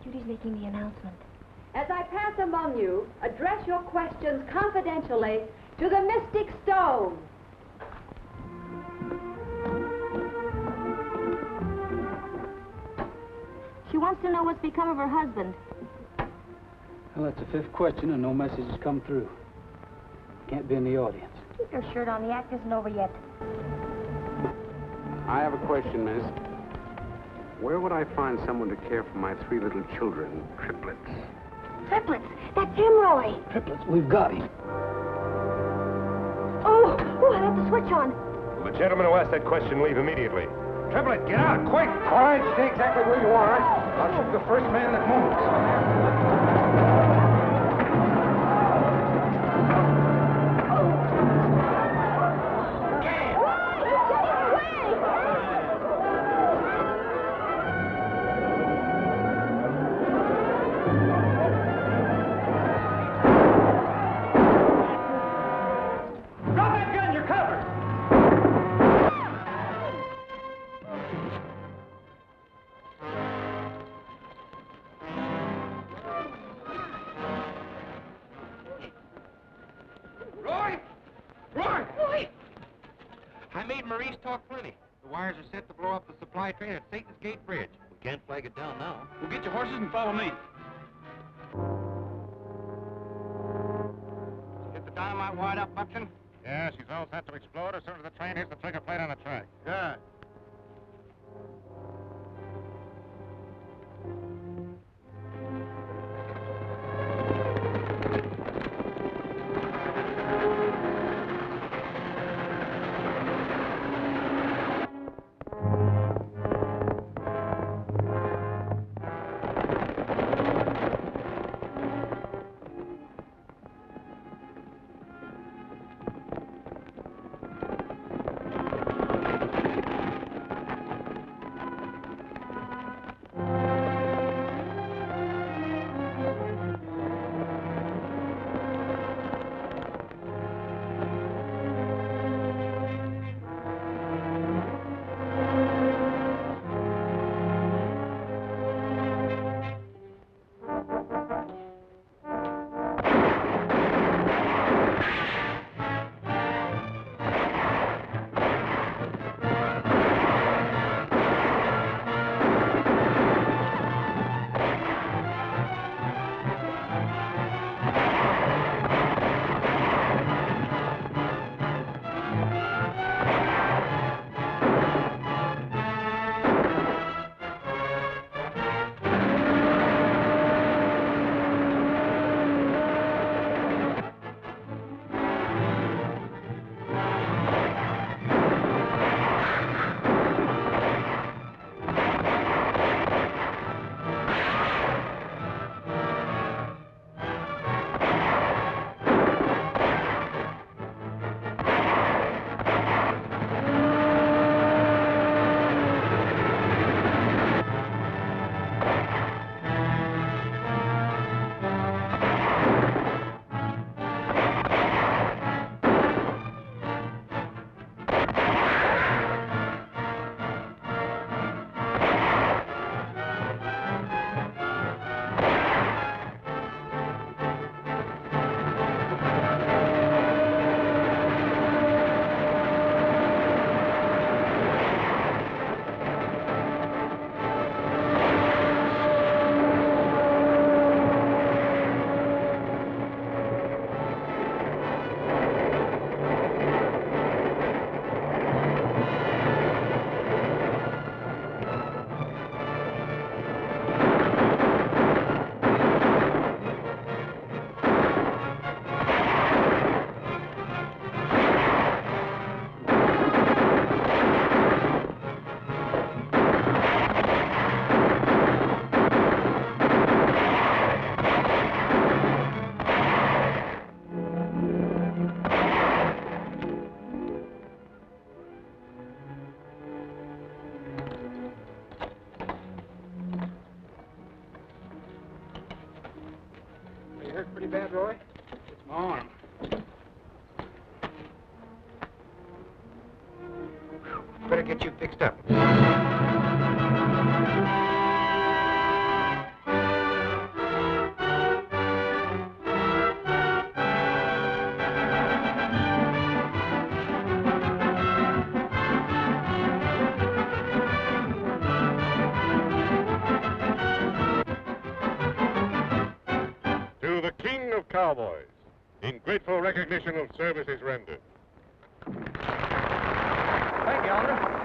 Judy's making the announcement. As I pass among you, address your questions confidentially to the Mystic Stone. She wants to know what's become of her husband. Well, that's the fifth question, and no message has come through. Can't be in the audience. Keep your shirt on. The act isn't over yet. I have a question, miss. Where would I find someone to care for my 3 little children, triplets? Triplets. That's him, Roy. Triplets, we've got him. Oh, I left the switch on. Will the gentleman who asked that question leave immediately? Triplet, get out, quick! All right, stay exactly where you are. Now watch the first man that moves. Drop that gun, you're covered! Roy! Roy! Roy! I made Maurice talk plenty. The wires are set to blow up the supply train at Satan's Gate Bridge. We can't flag it down now. We'll get your horses and follow me. Get the dynamite wired up, Buxton? Yeah, she's all set to explode as soon as the train hits the trigger plate on the track. Good. hurt pretty bad, Roy? It's my arm. Better get you fixed up. To the King of Cowboys, in grateful recognition of services rendered. Thank you, Alder.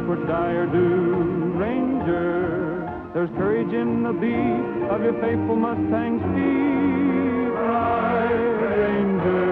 would die or do. Ranger, there's courage in the beat of your faithful Mustang's feet. Ride, Ranger.